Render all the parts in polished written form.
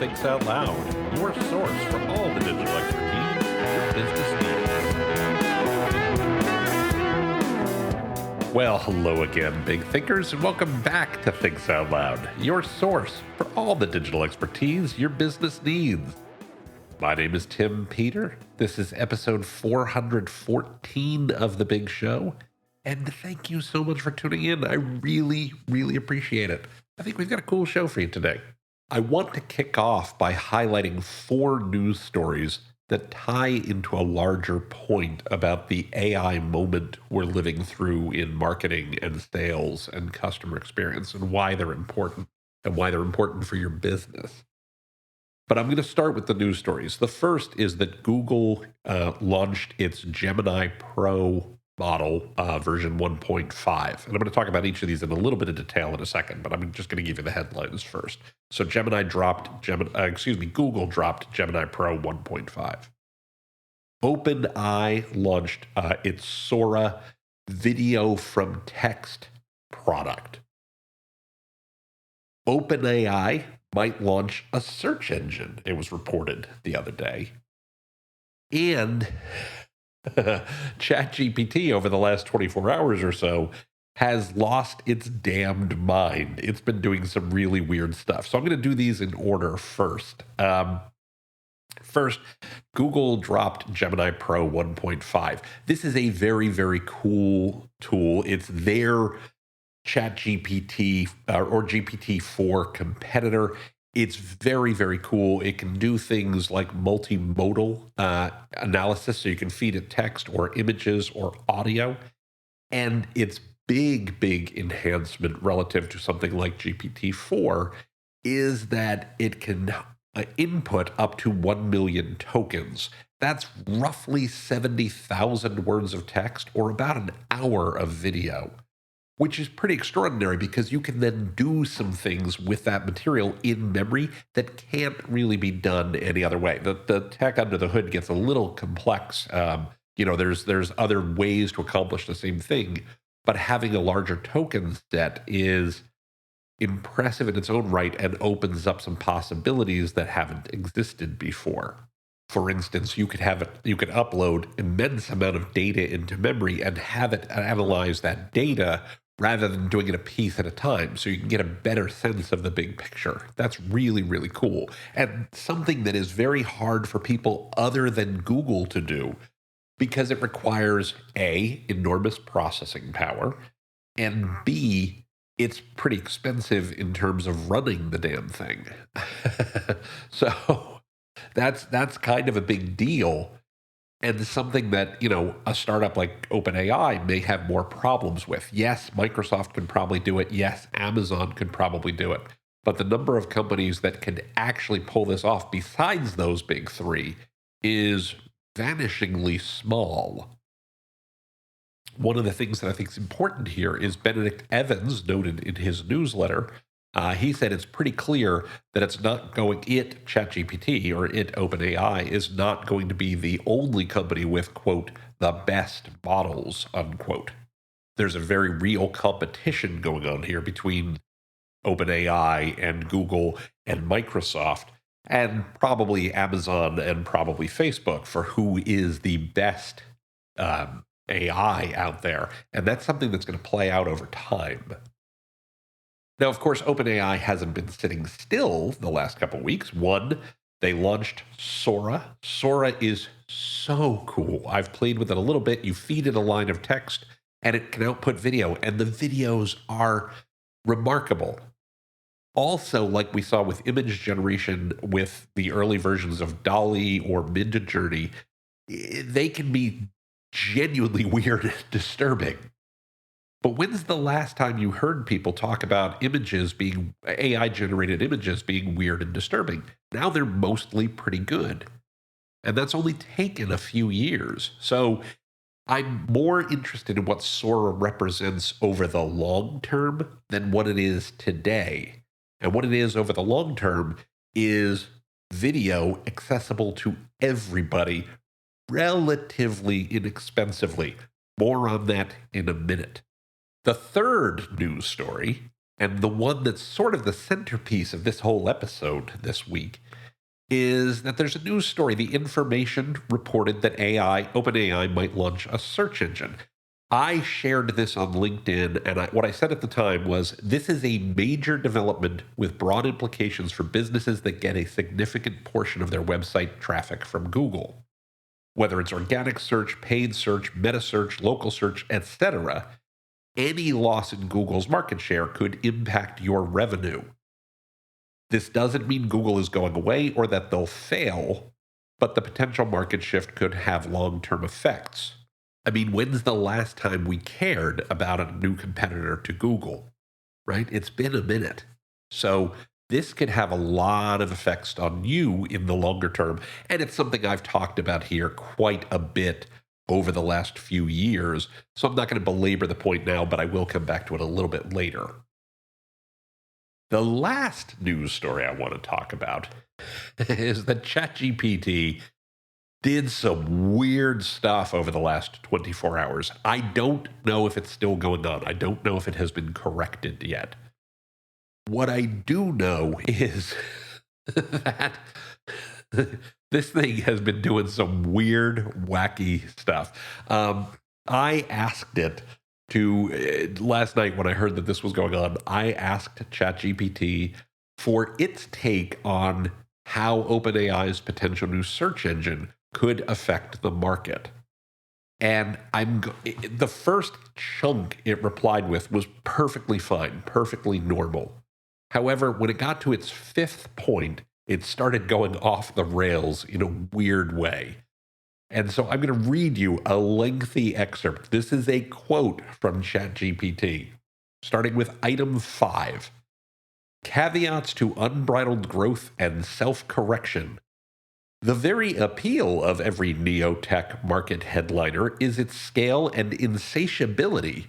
Thinks Out Loud, your source for all the digital expertise your business needs. Well, hello again, big thinkers, and welcome back to Thinks Out Loud, your source for all the digital expertise your business needs. My name is Tim Peter. This is episode 414 of The Big Show, and thank you so much for tuning in. I really, really appreciate it. I think we've got a cool show for you today. I want to kick off by highlighting 4 news stories that tie into a larger point about the AI moment we're living through in marketing and sales and customer experience and why they're important for your business. But I'm going to start with the news stories. The first is that Google launched its Gemini Pro model version 1.5. And I'm going to talk about each of these in a little bit of detail in a second, but I'm just going to give you the headlines first. So Google dropped Gemini Pro 1.5. OpenAI launched its Sora video from text product. OpenAI might launch a search engine, it was reported the other day. And ChatGPT over the last 24 hours or so has lost its damned mind. It's been doing some really weird stuff. So I'm going to do these in order first. First, Google dropped Gemini Pro 1.5. This is a very, very cool tool. It's their ChatGPT or GPT-4 competitor. It's very, very cool. It can do things like multimodal analysis, so you can feed it text or images or audio. And its big enhancement relative to something like GPT-4 is that it can input up to 1 million tokens. That's roughly 70,000 words of text or about an hour of video, which is pretty extraordinary because you can then do some things with that material in memory that can't really be done any other way. The tech under the hood gets a little complex. There's other ways to accomplish the same thing, but having a larger token set is impressive in its own right and opens up some possibilities that haven't existed before. For instance, you could upload immense amount of data into memory and have it analyze that data rather than doing it a piece at a time, so you can get a better sense of the big picture. That's really, really cool. And something that is very hard for people other than Google to do because it requires A, enormous processing power, and B, it's pretty expensive in terms of running the damn thing. So that's kind of a big deal. And something that, a startup like OpenAI may have more problems with. Yes, Microsoft could probably do it. Yes, Amazon could probably do it. But the number of companies that can actually pull this off besides those big 3 is vanishingly small. One of the things that I think is important here is Benedict Evans noted in his newsletter. He said it's pretty clear that ChatGPT or OpenAI is not going to be the only company with, quote, the best models, unquote. There's a very real competition going on here between OpenAI and Google and Microsoft and probably Amazon and probably Facebook for who is the best AI out there. And that's something that's going to play out over time. Now, of course, OpenAI hasn't been sitting still the last couple of weeks. One, they launched Sora. Sora is so cool. I've played with it a little bit. You feed it a line of text, and it can output video, and the videos are remarkable. Also, like we saw with image generation with the early versions of DALL-E or Midjourney, they can be genuinely weird and disturbing. But when's the last time you heard people talk about AI-generated images being weird and disturbing? Now they're mostly pretty good. And that's only taken a few years. So I'm more interested in what Sora represents over the long term than what it is today. And what it is over the long term is video accessible to everybody relatively inexpensively. More on that in a minute. The third news story And the one that's sort of the centerpiece of this whole episode this week is that there's a news story. The Information reported that OpenAI might launch a search engine. I shared this on LinkedIn, and what I said at the time was, this is a major development with broad implications for businesses that get a significant portion of their website traffic from Google. Whether it's organic search, paid search, meta search, local search, etc., any loss in Google's market share could impact your revenue. This doesn't mean Google is going away or that they'll fail, but the potential market shift could have long-term effects. I mean, when's the last time we cared about a new competitor to Google, right? It's been a minute. So this could have a lot of effects on you in the longer term. And it's something I've talked about here quite a bit over the last few years. So I'm not going to belabor the point now, but I will come back to it a little bit later. The last news story I want to talk about is that ChatGPT did some weird stuff over the last 24 hours. I don't know if it's still going on. I don't know if it has been corrected yet. What I do know is that this thing has been doing some weird, wacky stuff. I asked it to, last night when I heard that this was going on, I asked ChatGPT for its take on how OpenAI's potential new search engine could affect the market. And the first chunk it replied with was perfectly fine, perfectly normal. However, when it got to its fifth point, it started going off the rails in a weird way. And so I'm going to read you a lengthy excerpt. This is a quote from ChatGPT, starting with item 5. Caveats to unbridled growth and self-correction. The very appeal of every neo-tech market headliner is its scale and insatiability.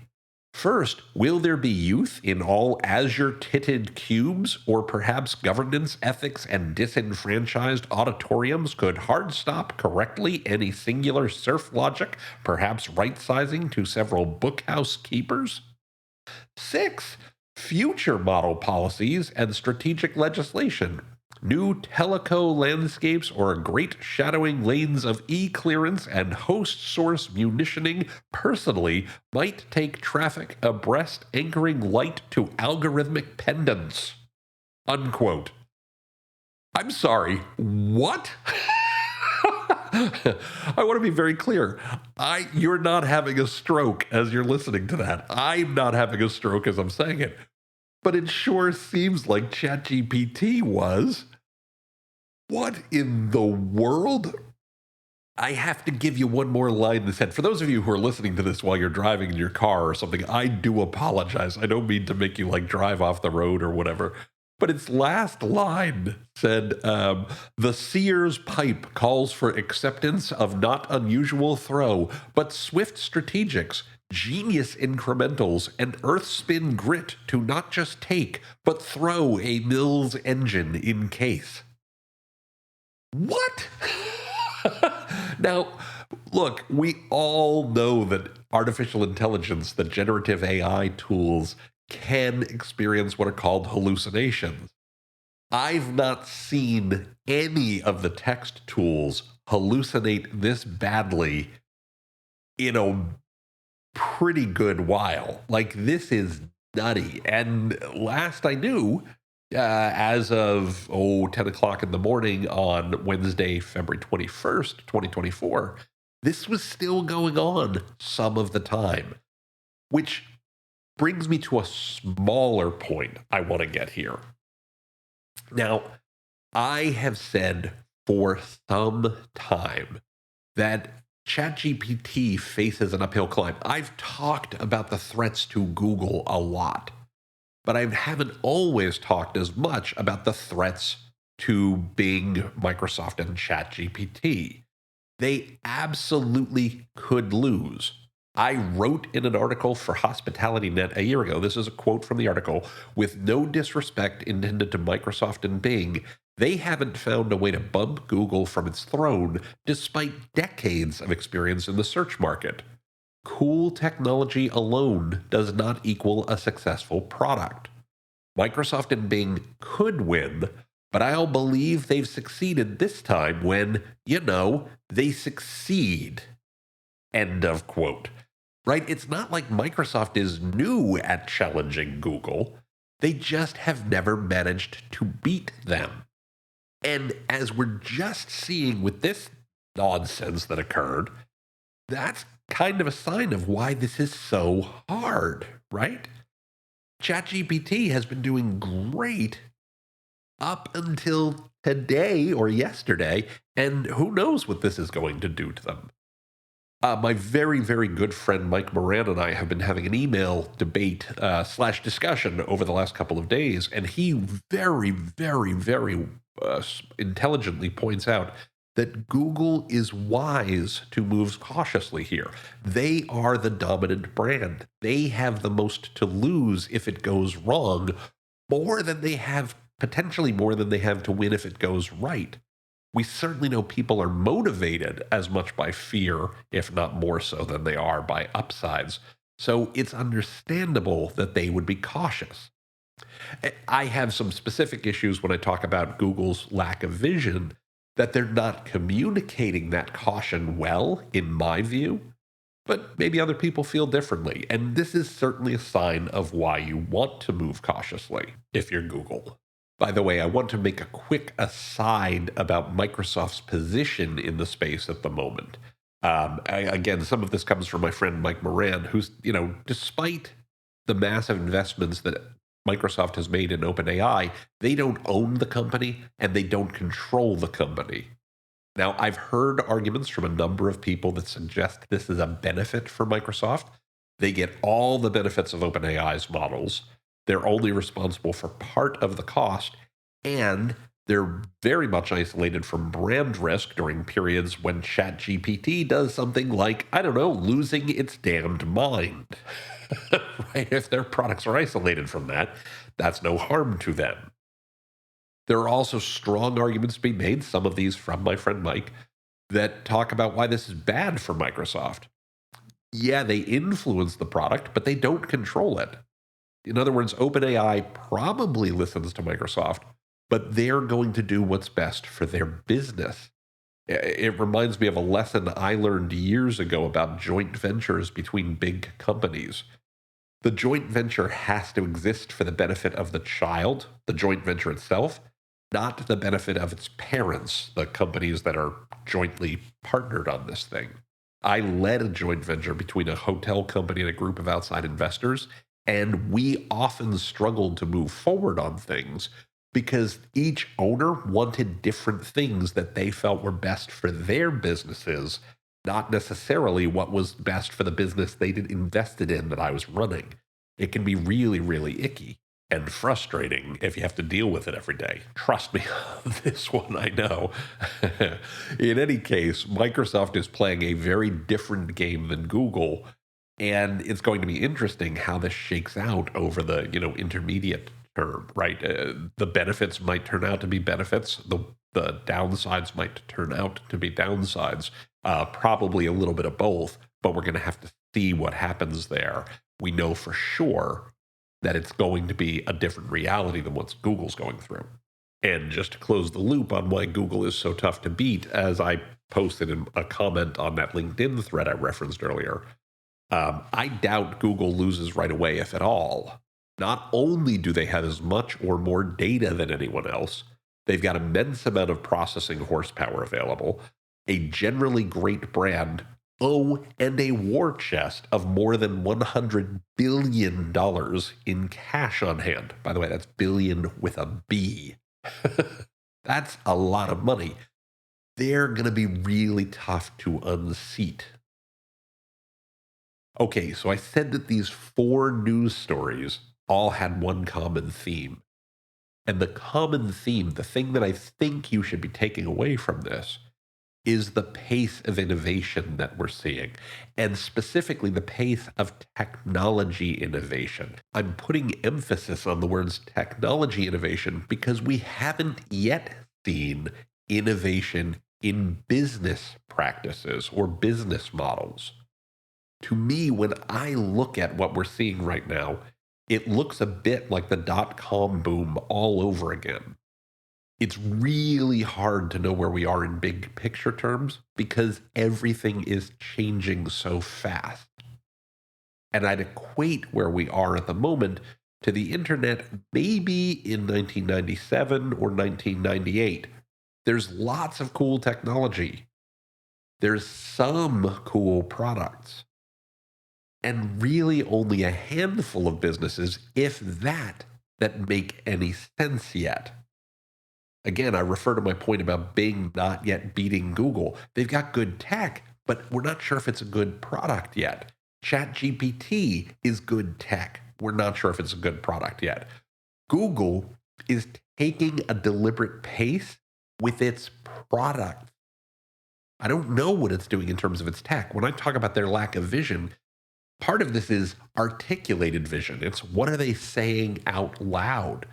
First, will there be youth in all azure-titted cubes, or perhaps governance, ethics, and disenfranchised auditoriums could hard stop correctly any singular surf logic, perhaps right-sizing to several bookhouse keepers? 6. Future model policies and strategic legislation. New teleco landscapes or great shadowing lanes of e-clearance and host source munitioning personally might take traffic abreast, anchoring light to algorithmic pendants. Unquote. I'm sorry, what? I want to be very clear. You're not having a stroke as you're listening to that. I'm not having a stroke as I'm saying it. But it sure seems like ChatGPT was. What in the world? I have to give you one more line that said, for those of you who are listening to this while you're driving in your car or something, I do apologize. I don't mean to make you drive off the road or whatever. But its last line said, the Sears pipe calls for acceptance of not unusual throw, but swift strategics, genius incrementals, and earth-spin grit to not just take, but throw a Mills engine in case. What? Now, look, we all know that artificial intelligence, the generative AI tools, can experience what are called hallucinations. I've not seen any of the text tools hallucinate this badly in a pretty good while. This is nutty. And last I knew, as of 10 o'clock in the morning on Wednesday, February 21st, 2024, this was still going on some of the time, which brings me to a smaller point I want to get here. Now, I have said for some time that ChatGPT faces an uphill climb. I've talked about the threats to Google a lot, but I haven't always talked as much about the threats to Bing, Microsoft, and ChatGPT. They absolutely could lose. I wrote in an article for Hospitality Net a year ago, this is a quote from the article, with no disrespect intended to Microsoft and Bing, they haven't found a way to bump Google from its throne despite decades of experience in the search market. Cool technology alone does not equal a successful product. Microsoft and Bing could win, but I'll believe they've succeeded this time when, they succeed. End of quote. Right? It's not like Microsoft is new at challenging Google. They just have never managed to beat them. And as we're just seeing with this nonsense that occurred, that's kind of a sign of why this is so hard, right? ChatGPT has been doing great up until today or yesterday, and who knows what this is going to do to them. My very, very good friend Mike Moran and I have been having an email debate / discussion over the last couple of days, and he very, very, very intelligently points out that Google is wise to move cautiously here. They are the dominant brand. They have the most to lose if it goes wrong, potentially more than they have to win if it goes right. We certainly know people are motivated as much by fear, if not more so than they are by upsides. So it's understandable that they would be cautious. I have some specific issues when I talk about Google's lack of vision, that they're not communicating that caution well, in my view. But maybe other people feel differently. And this is certainly a sign of why you want to move cautiously if you're Google. By the way, I want to make a quick aside about Microsoft's position in the space at the moment. Again, some of this comes from my friend Mike Moran, who's, despite the massive investments that Microsoft has made in OpenAI, they don't own the company and they don't control the company. Now, I've heard arguments from a number of people that suggest this is a benefit for Microsoft. They get all the benefits of OpenAI's models. They're only responsible for part of the cost, and they're very much isolated from brand risk during periods when ChatGPT does something like, losing its damned mind. Right? If their products are isolated from that, that's no harm to them. There are also strong arguments to be made, some of these from my friend Mike, that talk about why this is bad for Microsoft. Yeah, they influence the product, but they don't control it. In other words, OpenAI probably listens to Microsoft, but they're going to do what's best for their business. It reminds me of a lesson I learned years ago about joint ventures between big companies. The joint venture has to exist for the benefit of the child, the joint venture itself, not the benefit of its parents, the companies that are jointly partnered on this thing. I led a joint venture between a hotel company and a group of outside investors, and we often struggled to move forward on things because each owner wanted different things that they felt were best for their businesses, not necessarily what was best for the business they'd invested in that I was running. It can be really, really icky and frustrating if you have to deal with it every day. Trust me, this one I know. In any case, Microsoft is playing a very different game than Google, and it's going to be interesting how this shakes out over the intermediate term, right? The benefits might turn out to be benefits. The downsides might turn out to be downsides. Probably a little bit of both, but we're going to have to see what happens there. We know for sure that it's going to be a different reality than what Google's going through. And just to close the loop on why Google is so tough to beat, as I posted in a comment on that LinkedIn thread I referenced earlier, I doubt Google loses right away, if at all. Not only do they have as much or more data than anyone else, they've got immense amount of processing horsepower available, a generally great brand, and a war chest of more than $100 billion in cash on hand. By the way, that's billion with a B. That's a lot of money. They're going to be really tough to unseat. Okay, so I said that these 4 news stories all had one common theme. And the common theme, the thing that I think you should be taking away from this, is the pace of innovation that we're seeing, and specifically the pace of technology innovation. I'm putting emphasis on the words technology innovation because we haven't yet seen innovation in business practices or business models. To me, when I look at what we're seeing right now, It looks a bit like the dot-com boom all over again. It's really hard to know where we are in big picture terms because everything is changing so fast. And I'd equate where we are at the moment to the internet maybe in 1997 or 1998. There's lots of cool technology. There's some cool products. And really only a handful of businesses, if that, that make any sense yet. Again, I refer to my point about Bing not yet beating Google. They've got good tech, but we're not sure if it's a good product yet. ChatGPT is good tech. We're not sure if it's a good product yet. Google is taking a deliberate pace with its product. I don't know what it's doing in terms of its tech. When I talk about their lack of vision, part of this is articulated vision. It's what are they saying out loud?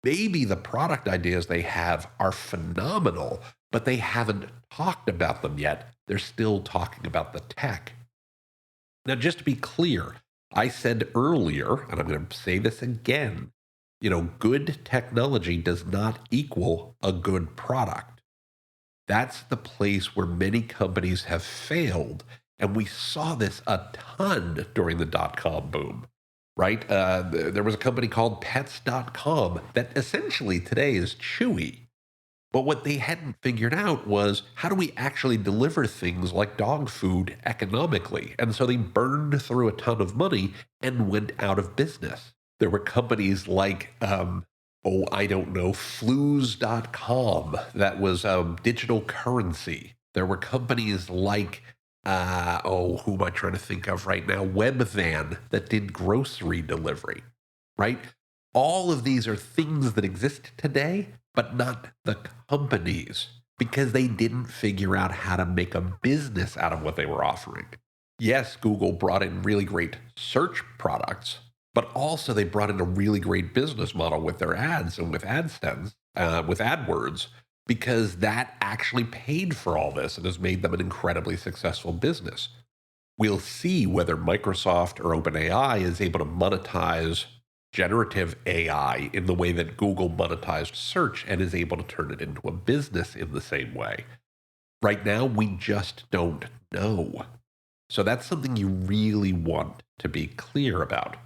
Maybe the product ideas they have are phenomenal, but they haven't talked about them yet. They're still talking about the tech. Now, just to be clear, I said earlier, and I'm going to say this again, good technology does not equal a good product. That's the place where many companies have failed. And we saw this a ton during the dot-com boom, right? There was a company called pets.com that essentially today is Chewy. But what they hadn't figured out was how do we actually deliver things like dog food economically? And so they burned through a ton of money and went out of business. There were companies like, flues.com that was digital currency. There were companies like, who am I trying to think of right now? Webvan that did grocery delivery, right? All of these are things that exist today, but not the companies because they didn't figure out how to make a business out of what they were offering. Yes, Google brought in really great search products, but also they brought in a really great business model with their ads and with AdSense, with AdWords, because that actually paid for all this and has made them an incredibly successful business. We'll see whether Microsoft or OpenAI is able to monetize generative AI in the way that Google monetized search and is able to turn it into a business in the same way. Right now, we just don't know. So that's something you really want to be clear about.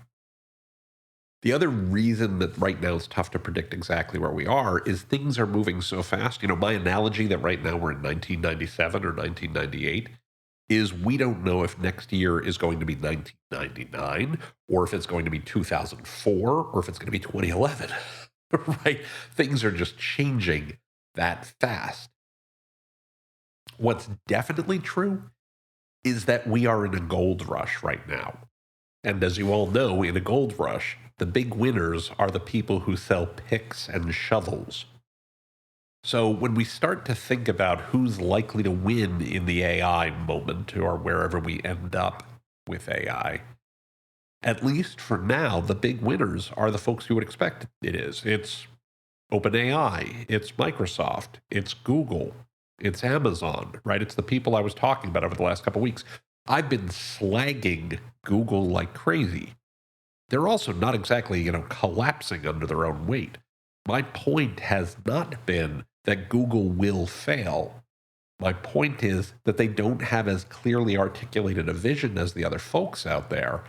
The other reason that right now it's tough to predict exactly where we are is things are moving so fast. My analogy that right now we're in 1997 or 1998 is we don't know if next year is going to be 1999 or if it's going to be 2004 or if it's going to be 2011, right? Things are just changing that fast. What's definitely true is that we are in a gold rush right now. And as you all know, in a gold rush, the big winners are the people who sell picks and shovels. So when we start to think about who's likely to win in the AI moment or wherever we end up with AI, at least for now, the big winners are the folks you would expect it is. It's OpenAI, it's Microsoft, it's Google, it's Amazon, right? It's the people I was talking about over the last couple of weeks. I've been slagging Google like crazy. They're also not exactly, collapsing under their own weight. My point has not been that Google will fail. My point is that they don't have as clearly articulated a vision as the other folks out there.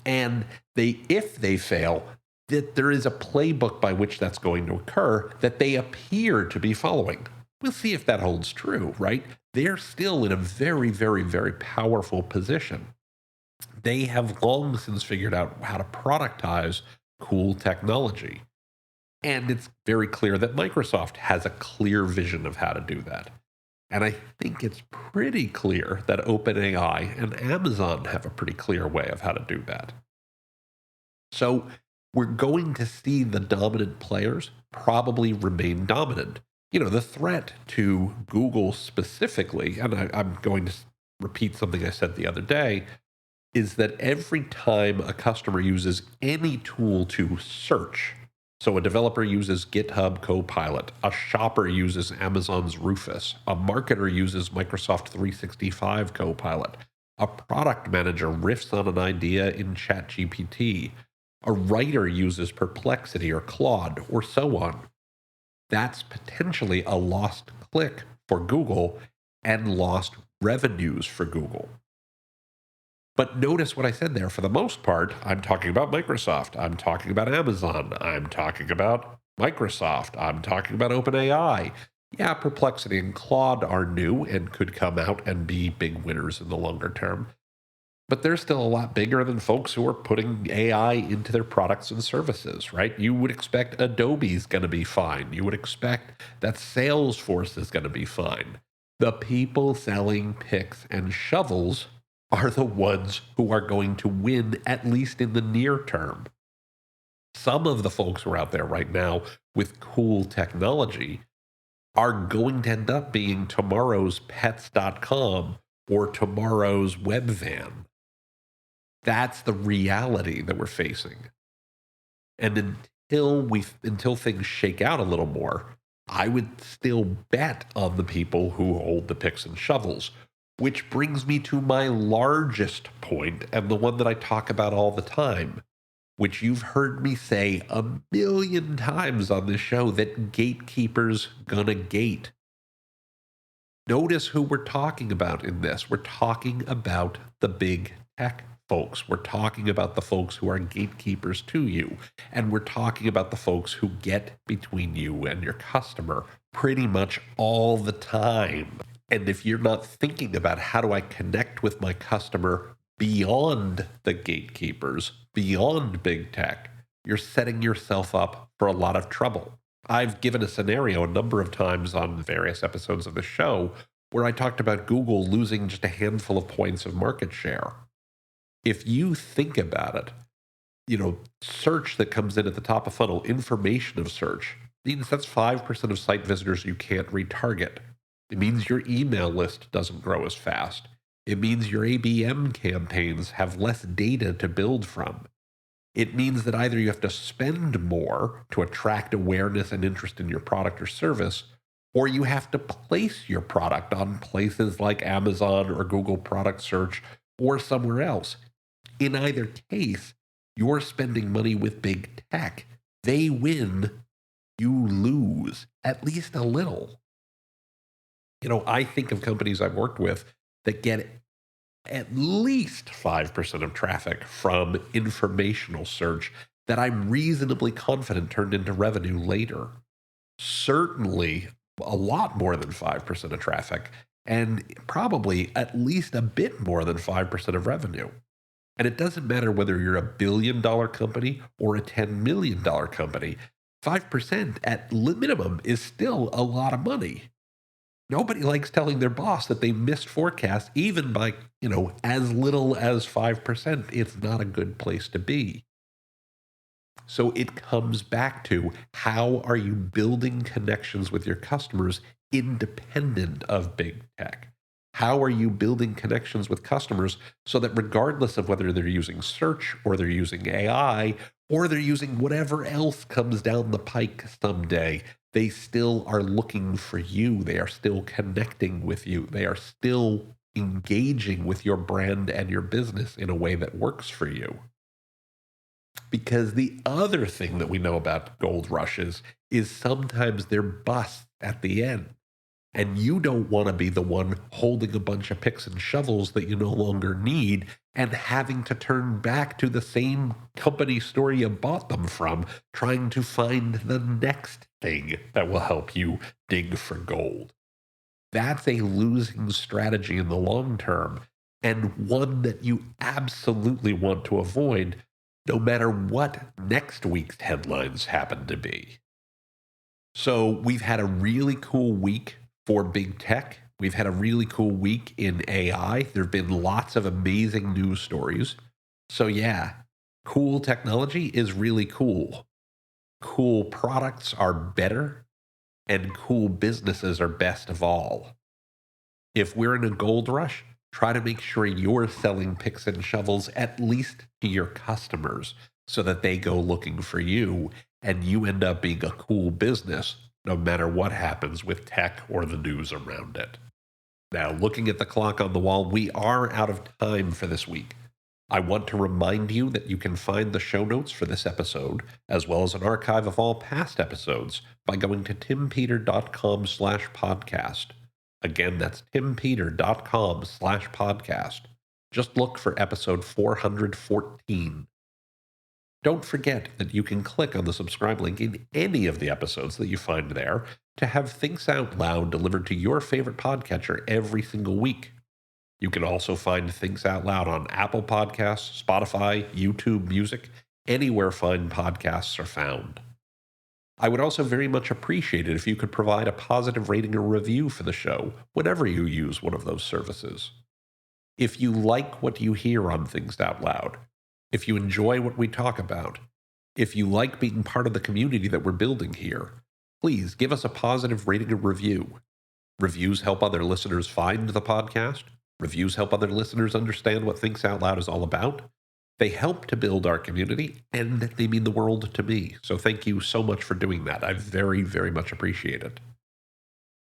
And if they fail, that there is a playbook by which that's going to occur that they appear to be following. We'll see if that holds true, right? They're still in a very, very, very powerful position. They have long since figured out how to productize cool technology. And it's very clear that Microsoft has a clear vision of how to do that. And I think it's pretty clear that OpenAI and Amazon have a pretty clear way of how to do that. So we're going to see the dominant players probably remain dominant. The threat to Google specifically, and I'm going to repeat something I said the other day, is that every time a customer uses any tool to search, so a developer uses GitHub Copilot, a shopper uses Amazon's Rufus, a marketer uses Microsoft 365 Copilot, a product manager riffs on an idea in ChatGPT, A writer uses Perplexity or Claude or so on. That's potentially a lost click for Google and lost revenues for Google. But notice what I said there. For the most part, I'm talking about Microsoft. I'm talking about Amazon. I'm talking about Microsoft. I'm talking about OpenAI. Yeah, Perplexity and Claude are new and could come out and be big winners in the longer term. But they're still a lot bigger than folks who are putting AI into their products and services, right? You would expect Adobe's going to be fine. You would expect that Salesforce is going to be fine. The people selling picks and shovels are the ones who are going to win, at least in the near term. Some of the folks who are out there right now with cool technology are going to end up being tomorrow's pets.com or tomorrow's webvan. That's the reality that we're facing. And until things shake out a little more, I would still bet on the people who hold the picks and shovels, which brings me to my largest point, and the one that I talk about all the time, which you've heard me say a million times on this show, that gatekeepers gonna gate. Notice who we're talking about in this. We're talking about the big tech folks. We're talking about the folks who are gatekeepers to you. And we're talking about the folks who get between you and your customer pretty much all the time. And if you're not thinking about how do I connect with my customer beyond the gatekeepers, beyond big tech, you're setting yourself up for a lot of trouble. I've given a scenario a number of times on various episodes of the show where I talked about Google losing just a handful of points of market share. If you think about it, search that comes in at the top of funnel, information of search, means that's 5% of site visitors you can't retarget. It means your email list doesn't grow as fast. It means your ABM campaigns have less data to build from. It means that either you have to spend more to attract awareness and interest in your product or service, or you have to place your product on places like Amazon or Google Product Search or somewhere else. In either case, you're spending money with big tech. They win, you lose, at least a little. I think of companies I've worked with that get at least 5% of traffic from informational search that I'm reasonably confident turned into revenue later. Certainly a lot more than 5% of traffic, and probably at least a bit more than 5% of revenue. And it doesn't matter whether you're a $1 billion company or a $10 million company, 5% at minimum is still a lot of money. Nobody likes telling their boss that they missed forecasts, even by, as little as 5%. It's not a good place to be. So it comes back to, how are you building connections with your customers independent of big tech? How are you building connections with customers so that regardless of whether they're using search or they're using AI or they're using whatever else comes down the pike someday, they still are looking for you. They are still connecting with you. They are still engaging with your brand and your business in a way that works for you. Because the other thing that we know about gold rushes is sometimes they're busts at the end. And you don't want to be the one holding a bunch of picks and shovels that you no longer need and having to turn back to the same company store you bought them from, trying to find the next thing that will help you dig for gold. That's a losing strategy in the long term, and one that you absolutely want to avoid, no matter what next week's headlines happen to be. So we've had a really cool week for big tech. We've had a really cool week in AI. There have been lots of amazing news stories. So yeah, cool technology is really cool. Cool products are better, and cool businesses are best of all. If we're in a gold rush, try to make sure you're selling picks and shovels at least to your customers so that they go looking for you and you end up being a cool business no matter what happens with tech or the news around it. Now, looking at the clock on the wall, we are out of time for this week. I want to remind you that you can find the show notes for this episode, as well as an archive of all past episodes, by going to timpeter.com/podcast. Again, that's timpeter.com/podcast. Just look for episode 414. Don't forget that you can click on the subscribe link in any of the episodes that you find there to have Thinks Out Loud delivered to your favorite podcatcher every single week. You can also find Thinks Out Loud on Apple Podcasts, Spotify, YouTube Music, anywhere fine podcasts are found. I would also very much appreciate it if you could provide a positive rating or review for the show whenever you use one of those services. If you like what you hear on Thinks Out Loud, if you enjoy what we talk about, if you like being part of the community that we're building here, please give us a positive rating or review. Reviews help other listeners find the podcast. Reviews help other listeners understand what Thinks Out Loud is all about. They help to build our community, and they mean the world to me. So thank you so much for doing that. I very, very much appreciate it.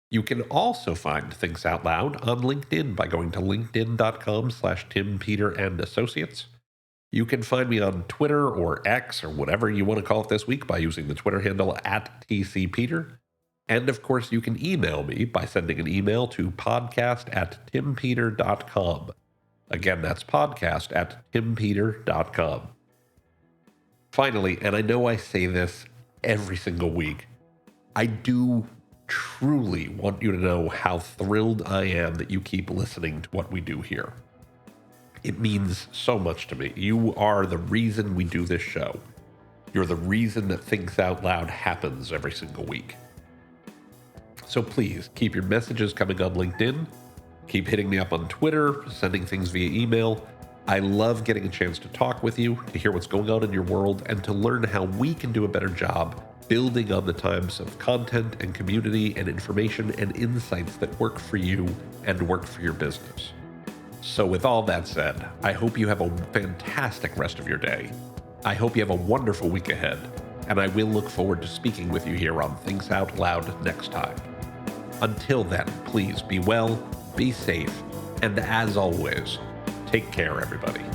You can also find Thinks Out Loud on LinkedIn by going to linkedin.com/TimPeterAndAssociates. You can find me on Twitter or X or whatever you want to call it this week by using the Twitter handle @TCPeter. And of course, you can email me by sending an email to podcast@timpeter.com. Again, that's podcast@timpeter.com. Finally, and I know I say this every single week, I do truly want you to know how thrilled I am that you keep listening to what we do here. It means so much to me. You are the reason we do this show. You're the reason that Thinks Out Loud happens every single week. So please, keep your messages coming on LinkedIn. Keep hitting me up on Twitter, sending things via email. I love getting a chance to talk with you, to hear what's going on in your world, and to learn how we can do a better job building on the types of content and community and information and insights that work for you and work for your business. So with all that said, I hope you have a fantastic rest of your day. I hope you have a wonderful week ahead, and I will look forward to speaking with you here on Thinks Out Loud next time. Until then, please be well, be safe, and as always, take care, everybody.